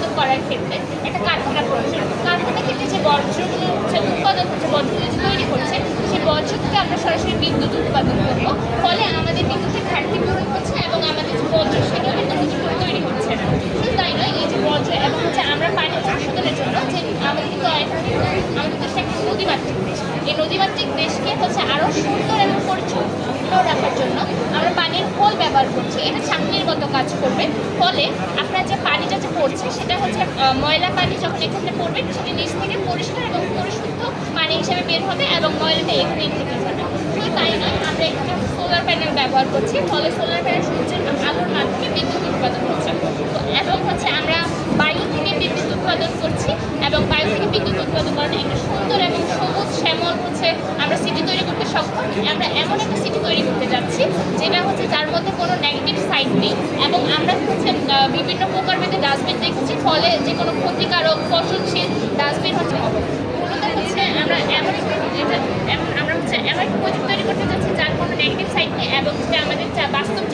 উৎপাদন করার ক্ষেত্রে একটা কারখানা প্রয়োজন। কারখানা ক্ষেত্রে যে বর্জ্যগুলো হচ্ছে উৎপাদন হচ্ছে, বর্জ্যগুলো তৈরি করছে, সেই বর্জ্য থেকে আমরা সরাসরি বিদ্যুৎ উৎপাদন করবো। ফলে আমাদের বিদ্যুতের ঘাটতি পূরণ হচ্ছে এবং আমাদের যে বর্জ্য সেটাও কিন্তু তৈরি হচ্ছে না। শুধু তাই নয়, এই যে বর্জ্য এবং হচ্ছে আমরা পানি সংশোধনের জন্য যে আমাদের কিন্তু আমাদের দেশটা একটা নদীমাতৃক দেশ, এই নদীমাতৃক দেশকে হচ্ছে আরও সুন্দর এবং পরিচ্ছন্ন রাখার জন্য আমরা পানির হোল ব্যবহার করছি। এটা ছাঁকনির মতো কাজ করবে। ফলে আপনার যে পানিটা যে পড়ছে সেটা হচ্ছে ময়লা পানি যখন এখানে পড়বে সেটা নিচ থেকে পরিষ্কার এবং পরিশুদ্ধ পানি হিসেবে বের হবে এবং ময়লাটা এখানেই থেকে যাবে। শুধু তাই নয়, আমরা এখানে সোলার প্যানেল ব্যবহার করছি। ফলে সোলার প্যানেল সূর্যের আলোর মাধ্যমে বিদ্যুৎ উৎপাদন হচ্ছে। এবং হচ্ছে আমরা বায়ু থেকে বিদ্যুৎ উৎপাদন করছি এবং বায়ু থেকে বিদ্যুৎ উৎপাদন করার একটা সুন্দর এবং সবুজ শ্যামল হচ্ছে আমরা সিটি তৈরি করতে সক্ষম। আমরা এমন একটা সিটি তৈরি করতে যাচ্ছি যেটা হচ্ছে যার মধ্যে কোনো নেগেটিভ সাইড নেই এবং আমরা হচ্ছে বিভিন্ন প্রকারভেদে ডাস্টবিন দেখেছি। ফলে যে কোনো ক্ষতিকারক ফসলশীল ডাস্টবিন হচ্ছে হবে। মূলত হচ্ছে আমরা এমন একটা প্রযুক্তি তৈরি করতে যাচ্ছি যার কোনো নেগেটিভ সাইড নেই এবং আমাদের বাস্তব